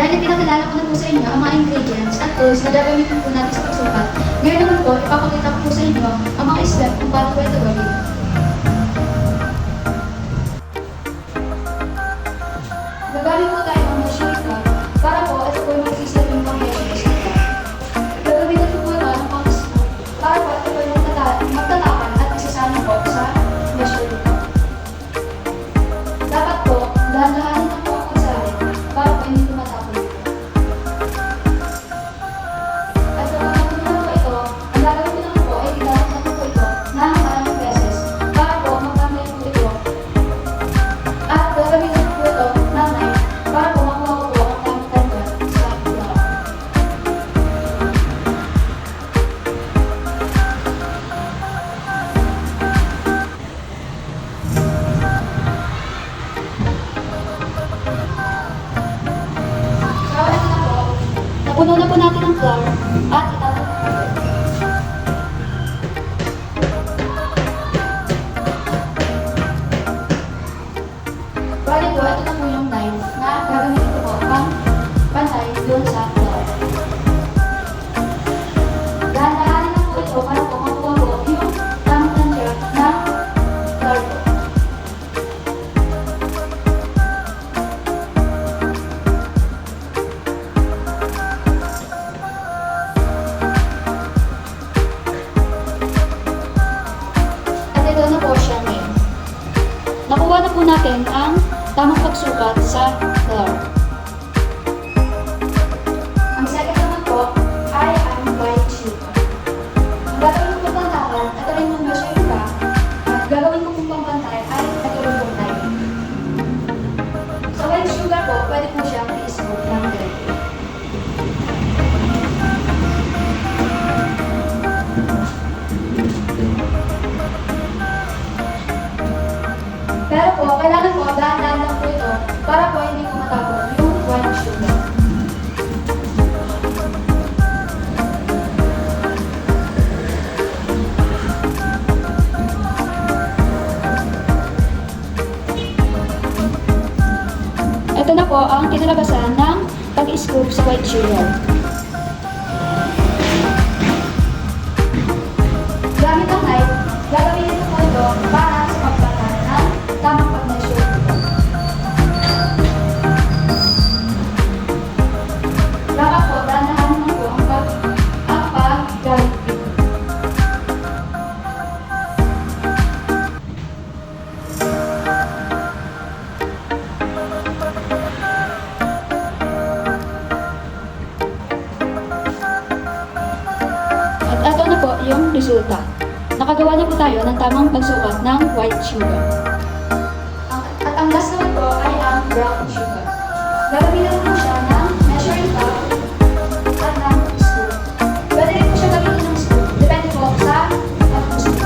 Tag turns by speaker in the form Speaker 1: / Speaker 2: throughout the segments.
Speaker 1: Dahil pinakilala ko na po sa inyo ang mga ingredients at tools na gagamitin po natin sa pagsukat, ngayon naman po, ipapakita ko po sa inyo ang mga step kung paano po ito gawin. Gagamit po tayo ng measuring cup para po ito po yung magsisilbing pang-measure sa cup. Gagamitin ko po ito ng pang-scoop para po ito po yung magtatakan at isasama po sa measuring cup. Dapat po, dahan-dahanin lang po ang pagsalit para po hindi tumatapon ito. At sa mga naman po ito, ang gagawin ko naman po ay ilalak na po ito ng maraming beses para po magkamay po ito. At gagamitin ko po ito ng knife para po makuha ko po ang tamang tanggal sa flour. So, ito na po. Napuno na po natin ang flour at itatapon po ito. Bali po, ito na po yung knife na gagamitin ko po pang pantay doon sa flour. Dahan-dahanin lang po ito para po makuha po yung tamang tansya ng flour po. At ito na po siya ngayon. Nakuha na po natin ang tamang pagsukat sa flour. Ang second naman po ay ang white sugar. Ang gagawin ko pong pantakan, ito rin yung measuring cup, at gagawin ko pong pampantay ay ito rin pong time. Sa white sugar po, pwede po siyang i-scoop ng diretso. Pero po, kailangan po, dahan-dahan lang po ito para po hindi ko matapon yung white sugar. Ito na po ang kinalabasan ng pag-scoop sa white sugar. Gamit ang knife, gagawin ko po ito para sa pagpatay ng tamang pag-measure ito. Dapat po, dahan-dahanin lang po ang pag-gamit ito. At ito na po yung resulta. Nakagawa na po tayo ng tamang pagsukat ng white sugar. At ang last naman po ay ang brown sugar. Gagamitin po siya ng measuring cup at ng scoop. Pwede rin po siya gamitin ng scoop. Depende po sa scoop.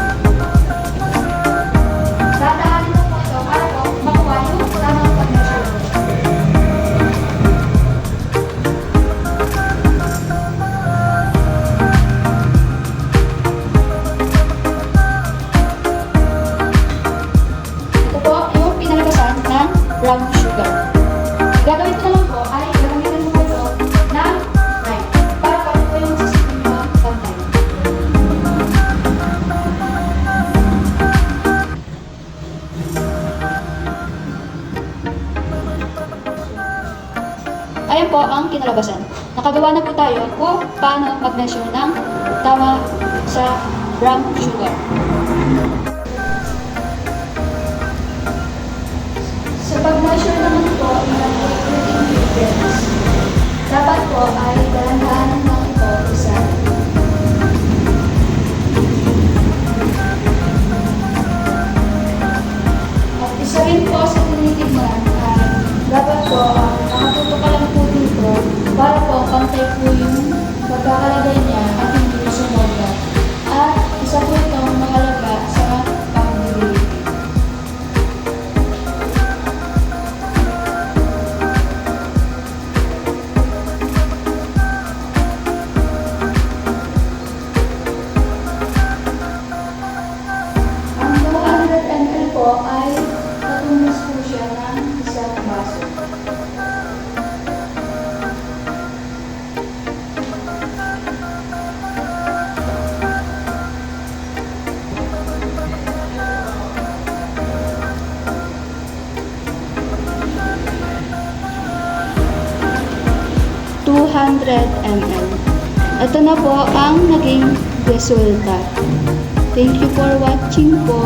Speaker 1: Dahan-dahanin po ito para po makuha yung tamang pag-measure. Ito po yung pinalagasan ng brown sugar. Gagawin ko na lang po ay gagamitin mo ito ng knife para po ito yung masisipin mo pantay. Ayan po ang kinalabasan. Nakagawa na po tayo kung paano mag-measure ng tama sa brown sugar. Sa pag-measure naman po ng ingredients, dapat po ay dahan-dahanin lang ito isa. At isa rin po sa tinitignan ay dapat po nakatuto ka lang po dito para po pantay po yung pagkakalagay niya at hindi sumobra. At isa po itong mahalaga sa pag-delivery. 200 ml. Ito na po ang naging resulta. Thank you for watching po.